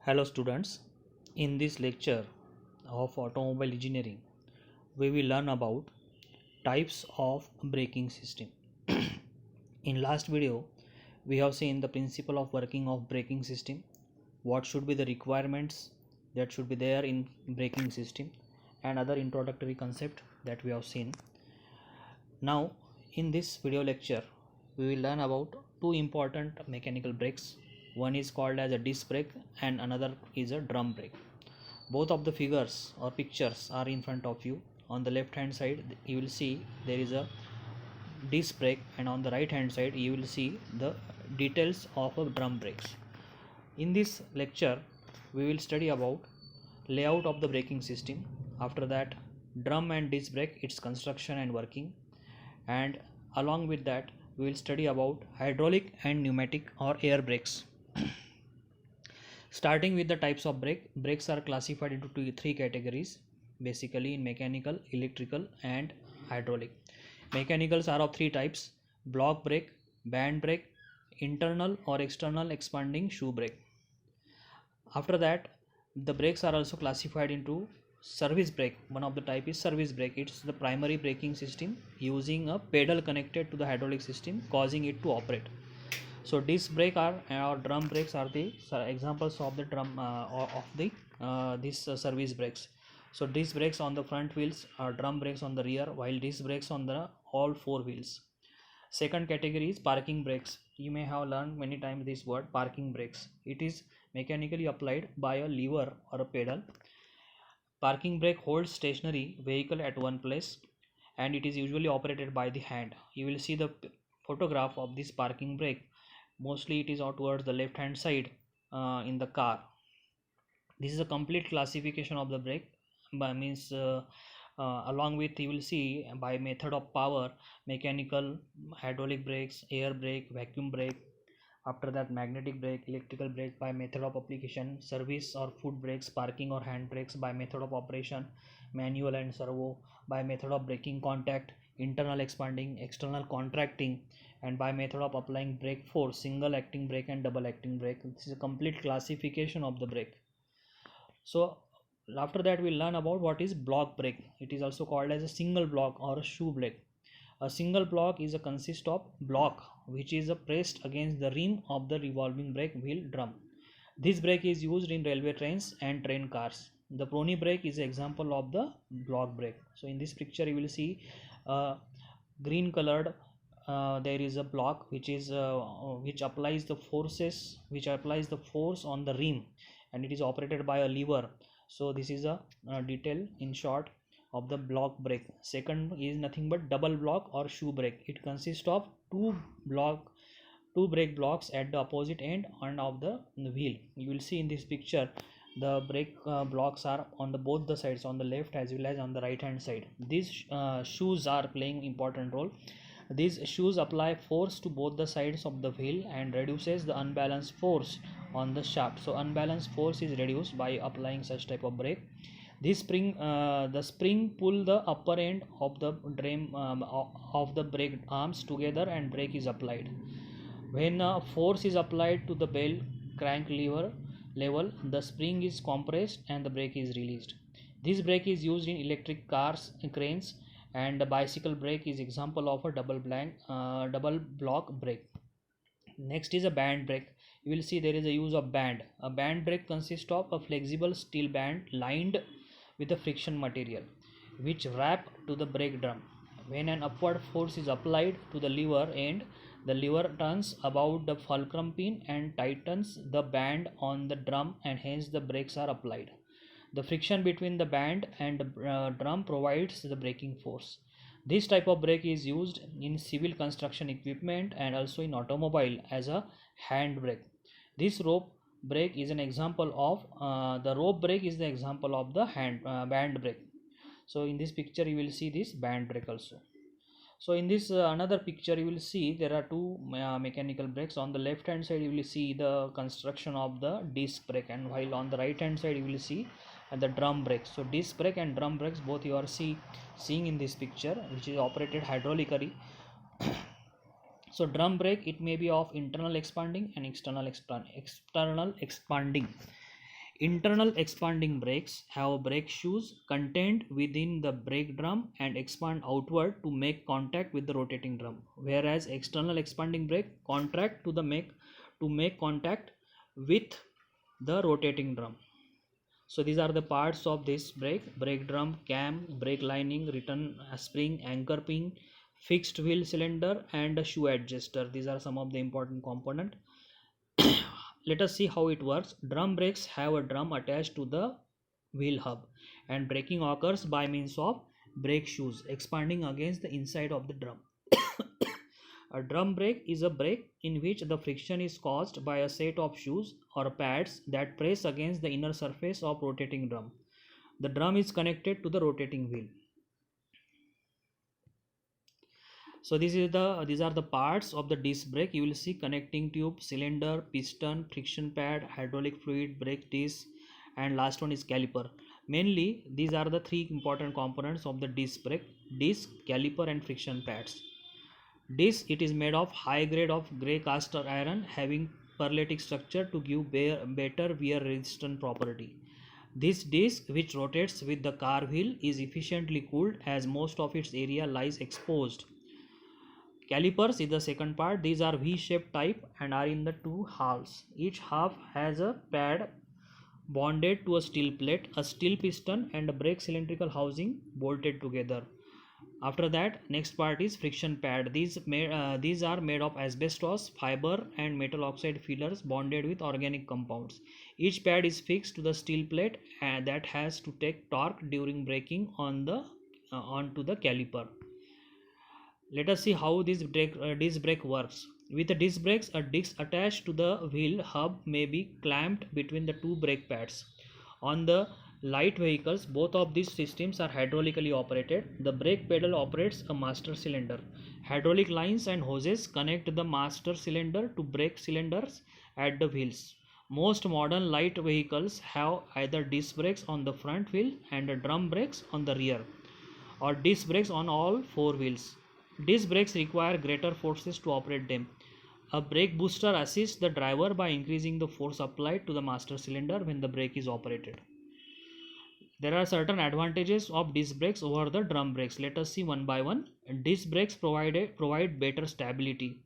Hello students, in this lecture of automobile engineering, we will learn about types of braking system. In last video, we have seen the principle of working of braking system, what should be the requirements that should be there in braking system and other introductory concept that we have seen. Now, in this video lecture, we will learn about two important mechanical brakes. One is called as a disc brake and another is a drum brake. Both of the figures or pictures are in front of you. On the left hand side you will see there is a disc brake, and on the right hand side you will see the details of a drum brakes. In this lecture we will study about layout of the braking system, after that drum and disc brake, its construction and working, and along with that we will study about hydraulic and pneumatic or air brakes. Starting with the types of brakes are classified into three categories, basically in mechanical, electrical and hydraulic. Mechanicals are of three types: block brake, band brake, internal or external expanding shoe brake. After that, the brakes are also classified into service brake. One of the type is service brake. It's the primary braking system using a pedal connected to the hydraulic system, causing it to operate. So disc brake or drum brakes are the examples of the service brakes. So disc brakes on the front wheels or drum brakes on the rear, while disc brakes on the all four wheels. Second category is parking brakes. You may have learned many times this word parking brakes. It is mechanically applied by a lever or a pedal. Parking brake holds stationary vehicle at one place and it is usually operated by the hand. You will see the photograph of this parking brake. Mostly it is out towards the left hand side in the car. This is a complete classification of the brake by means along with you will see by method of power, mechanical, hydraulic brakes, air brake, vacuum brake. After that, magnetic brake, electrical brake by method of application, service or foot brakes, parking or hand brakes by method of operation, manual and servo by method of braking contact, internal expanding, external contracting, and by method of applying brake force, single acting brake and double acting brake. This is a complete classification of the brake. So after that we'll learn about what is block brake. It is also called as a single block or a shoe brake. A single block is a consist of block which is pressed against the rim of the revolving brake wheel drum. This brake is used in railway trains and train cars. The Prony brake is an example of the block brake. So in this picture you will see green colored there is a block which applies the force on the rim, and it is operated by a lever. So this is a detail in short of the block brake. Second is nothing but double block or shoe brake. It consists of two brake blocks at the opposite end and of the wheel. You will see in this picture the brake blocks are on the both the sides, on the left as well as on the right hand side. These shoes are playing important role. These shoes apply force to both the sides of the wheel and reduces the unbalanced force on the shaft. So unbalanced force is reduced by applying such type of brake. This the spring pull the upper end of the of the brake arms together and brake is applied. When force is applied to the bell crank level, the spring is compressed and the brake is released. This brake is used in electric cars, cranes, and the bicycle brake is example of a double block brake. Next is a band brake. You will see there is a use of band. A band brake consists of a flexible steel band lined with a friction material which wrap to the brake drum. When an upward force is applied to the lever end, the lever turns about the fulcrum pin and tightens the band on the drum, and hence the brakes are applied. The friction between the band and the drum provides the braking force. This type of brake is used in civil construction equipment and also in automobile as a hand brake. This rope brake is an example of the rope brake is the example of the band brake. So in this picture you will see this band brake also. So in this another picture you will see there are two mechanical brakes. On the left hand side you will see the construction of the disc brake, and while on the right hand side you will see the drum brake. So disc brake and drum brakes both you are seeing in this picture, which is operated hydraulically. So drum brake, it may be of internal expanding and external expanding. Internal expanding brakes have brake shoes contained within the brake drum and expand outward to make contact with the rotating drum, whereas external expanding brake contract to make contact with the rotating drum. So these are the parts of this brake drum, cam, brake lining, return spring, anchor pin, fixed wheel cylinder, and a shoe adjuster. These are some of the important components. Let us see how it works. Drum brakes have a drum attached to the wheel hub, and braking occurs by means of brake shoes expanding against the inside of the drum. A drum brake is a brake in which the friction is caused by a set of shoes or pads that press against the inner surface of rotating drum. The drum is connected to the rotating wheel. So these are the parts of the disc brake. You will see connecting tube, cylinder, piston, friction pad, hydraulic fluid, brake disc, and last one is caliper. Mainly these are the three important components of the disc brake: disc, caliper, and friction pads. Disc, it is made of high grade of grey cast iron having perletic structure to give better wear resistant property. This disc, which rotates with the car wheel, is efficiently cooled as most of its area lies exposed. Calipers is the second part. These are V-shaped type and are in the two halves. Each half has a pad bonded to a steel plate, a steel piston, and a brake cylindrical housing bolted together. After that, next part is friction pad. These are made of asbestos fiber and metal oxide fillers bonded with organic compounds. Each pad is fixed to the steel plate that has to take torque during braking onto the caliper. Let us see how this disc brake works. With the disc brakes, a disc attached to the wheel hub may be clamped between the two brake pads. On the light vehicles, both of these systems are hydraulically operated. The brake pedal operates a master cylinder. Hydraulic lines and hoses connect the master cylinder to brake cylinders at the wheels. Most modern light vehicles have either disc brakes on the front wheel and drum brakes on the rear, or disc brakes on all four wheels. Disc brakes require greater forces to operate them. A brake booster assists the driver by increasing the force applied to the master cylinder when the brake is operated. There are certain advantages of disc brakes over the drum brakes. Let us see one by one. Disc brakes provide better stability.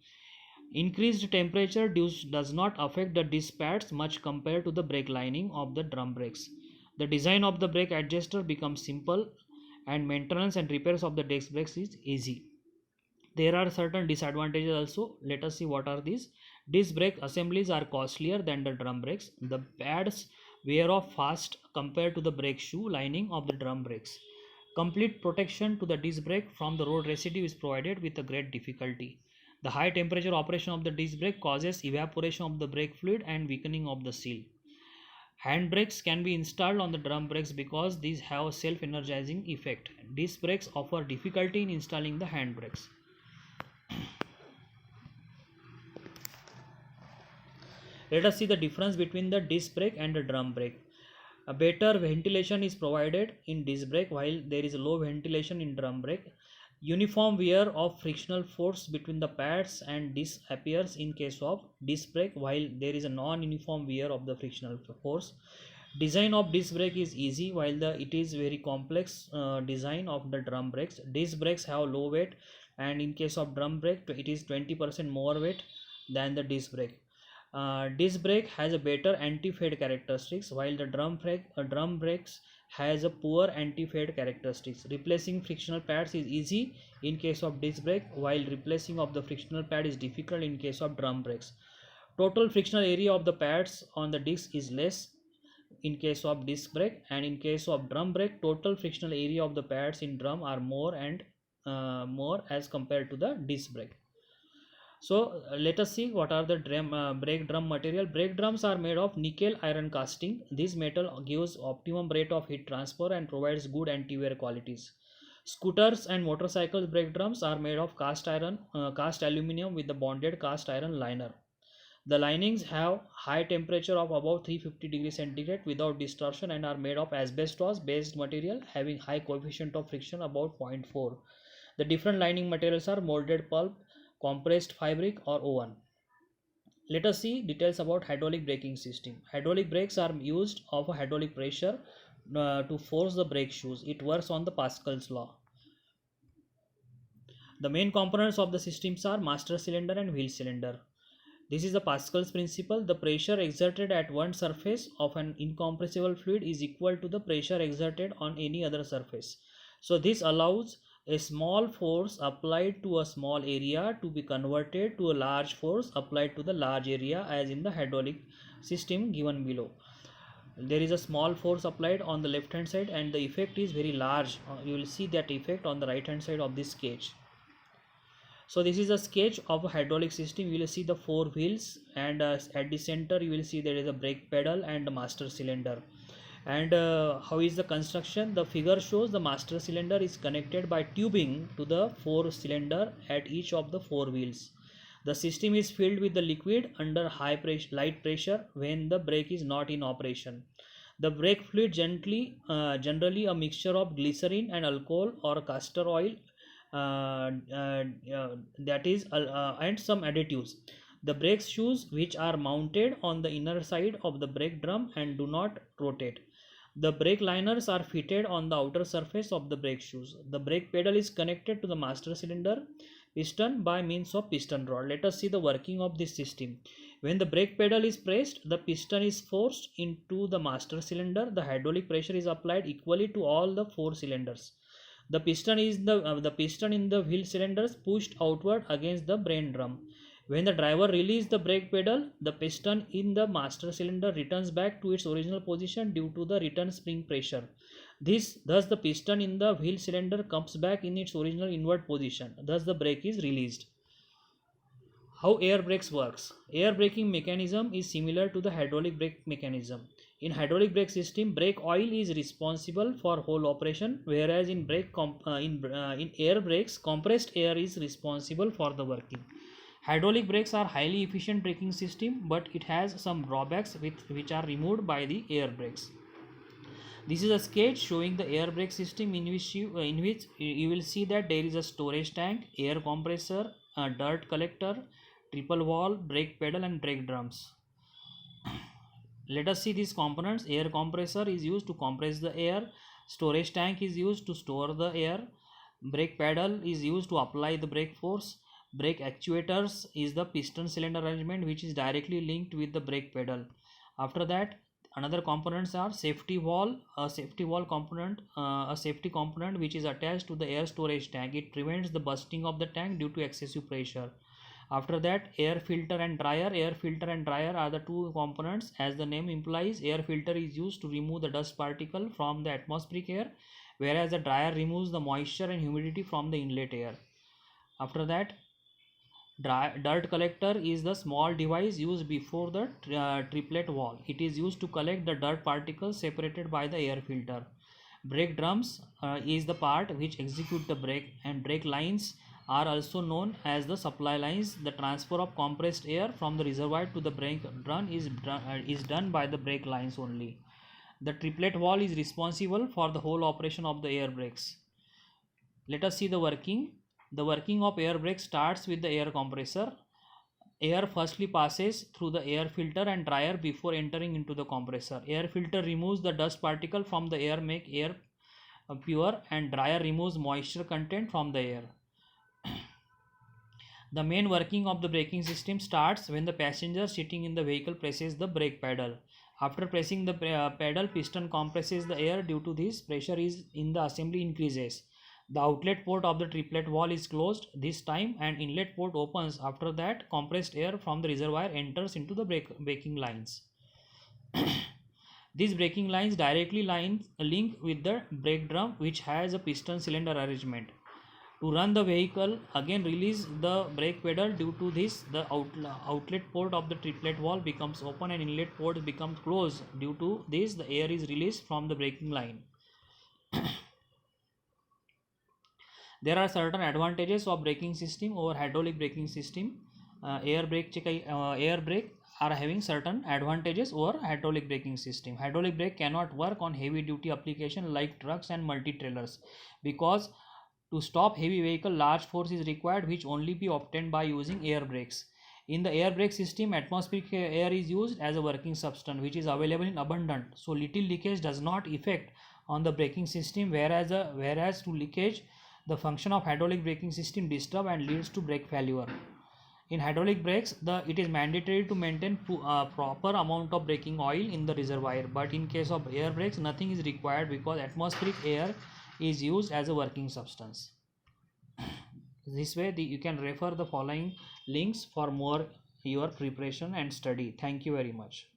Increased temperature does not affect the disc pads much compared to the brake lining of the drum brakes. The design of the brake adjuster becomes simple, and maintenance and repairs of the disc brakes is easy. There are certain disadvantages also. Let us see what are these. Disc brake assemblies are costlier than the drum brakes. The pads wear off fast compared to the brake shoe lining of the drum brakes. Complete protection to the disc brake from the road residue is provided with a great difficulty. The high temperature operation of the disc brake causes evaporation of the brake fluid and weakening of the seal. Hand brakes can be installed on the drum brakes because these have self-energizing effect. Disc brakes offer difficulty in installing the hand brakes. Let us see the difference between the disc brake and the drum brake. A better ventilation is provided in disc brake while there is low ventilation in drum brake. Uniform wear of frictional force between the pads and disc appears in case of disc brake while there is a non-uniform wear of the frictional force. Design of disc brake is easy while it is very complex design of the drum brakes. Disc brakes have low weight, and in case of drum brake it is 20% more weight than the disc brake. Disc brake has a better anti-fade characteristics while the drum brakes has a poor anti-fade characteristics. Replacing frictional pads is easy in case of disc brake while replacing of the frictional pad is difficult in case of drum brakes. Total frictional area of the pads on the disc is less in case of disc brake, and in case of drum brake total frictional area of the pads in drum are more more as compared to the disc brake. So let us see what are the brake drum material. Brake drums are made of nickel iron casting. This metal gives optimum rate of heat transfer and provides good anti-wear qualities. Scooters and motorcycles brake drums are made of cast aluminum with the bonded cast iron liner. The linings have high temperature of above 350 degrees centigrade without distortion and are made of asbestos based material having high coefficient of friction about 0.4. The different lining materials are molded pulp, compressed fabric, or oven. Let us see details about hydraulic braking system. Hydraulic brakes are used of a hydraulic pressure to force the brake shoes. It works on the Pascal's law. The main components of the systems are master cylinder and wheel cylinder. This is the Pascal's principle. The pressure exerted at one surface of an incompressible fluid is equal to the pressure exerted on any other surface. So this allows a small force applied to a small area to be converted to a large force applied to the large area, as in the hydraulic system given below. There is a small force applied on the left hand side and the effect is very large. You will see that effect on the right hand side of this sketch. So this is a sketch of a hydraulic system. You will see the four wheels, and at the center you will see there is a brake pedal and a master cylinder. And how is the construction? The figure shows the master cylinder is connected by tubing to the four cylinder at each of the four wheels. The system is filled with the liquid under light pressure when the brake is not in operation. The brake fluid generally a mixture of glycerin and alcohol or castor oil, that is and some additives. The brake shoes, which are mounted on the inner side of the brake drum and do not rotate. The brake liners are fitted on the outer surface of the brake shoes. The brake pedal is connected to the master cylinder piston by means of piston rod. Let us see the working of this system. When the brake pedal is pressed, the piston is forced into the master cylinder. The hydraulic pressure is applied equally to all the four cylinders. The piston in the wheel cylinders pushed outward against the brain drum. When the driver releases the brake pedal, the piston in the master cylinder returns back to its original position due to the return spring pressure. Thus the piston in the wheel cylinder comes back in its original inward position. Thus the brake is released. How air brakes works? Air braking mechanism is similar to the hydraulic brake mechanism. In hydraulic brake system, brake oil is responsible for whole operation, whereas in air brakes, compressed air is responsible for the working. Hydraulic brakes are highly efficient braking system, but it has some drawbacks which are removed by the air brakes. This is a sketch showing the air brake system in which you will see that there is a storage tank, air compressor, a dirt collector, triple wall, brake pedal and brake drums. Let us see these components. Air compressor is used to compress the air. Storage tank is used to store the air. Brake pedal is used to apply the brake force. Brake actuators is the piston cylinder arrangement which is directly linked with the brake pedal. After that, another components are safety valve, a safety component which is attached to the air storage tank. It prevents the bursting of the tank due to excessive pressure. After that, air filter and dryer. Air filter and dryer are the two components. As the name implies, air filter is used to remove the dust particle from the atmospheric air, whereas the dryer removes the moisture and humidity from the inlet air. After that, dirt collector is the small device used before the triplet valve. It is used to collect the dirt particles separated by the air filter. Brake drums is the part which execute the brake, and brake lines are also known as the supply lines. The transfer of compressed air from the reservoir to the brake drum is done by the brake lines only. The triplet valve is responsible for the whole operation of the air brakes. Let us see the working. The working of air brake starts with the air compressor. Air firstly passes through the air filter and dryer before entering into the compressor. Air filter removes the dust particle from the air, make air pure, and dryer removes moisture content from the air. The main working of the braking system starts when the passenger sitting in the vehicle presses the brake pedal. After pressing the pedal, piston compresses the air. Due to this, pressure is in the assembly increases. The outlet port of the triplet valve is closed this time and inlet port opens. After that, compressed air from the reservoir enters into the braking lines. These braking lines directly link with the brake drum, which has a piston cylinder arrangement. To run the vehicle, again release the brake pedal. Due to this, the outlet port of the triplet valve becomes open and inlet port becomes closed. Due to this, the air is released from the braking line. There are certain advantages of braking system over hydraulic braking system. Air brake are having certain advantages over hydraulic braking system. Hydraulic brake cannot work on heavy duty application like trucks and multi-trailers, because to stop heavy vehicle large force is required, which only be obtained by using air brakes. In the air brake system, atmospheric air is used as a working substance which is available in abundant. So little leakage does not affect on the braking system, whereas to leakage, the function of hydraulic braking system disturb and leads to brake failure. In hydraulic brakes, it is mandatory to maintain proper amount of braking oil in the reservoir. But in case of air brakes, nothing is required because atmospheric air is used as a working substance. This way you can refer the following links for more your preparation and study. Thank you very much.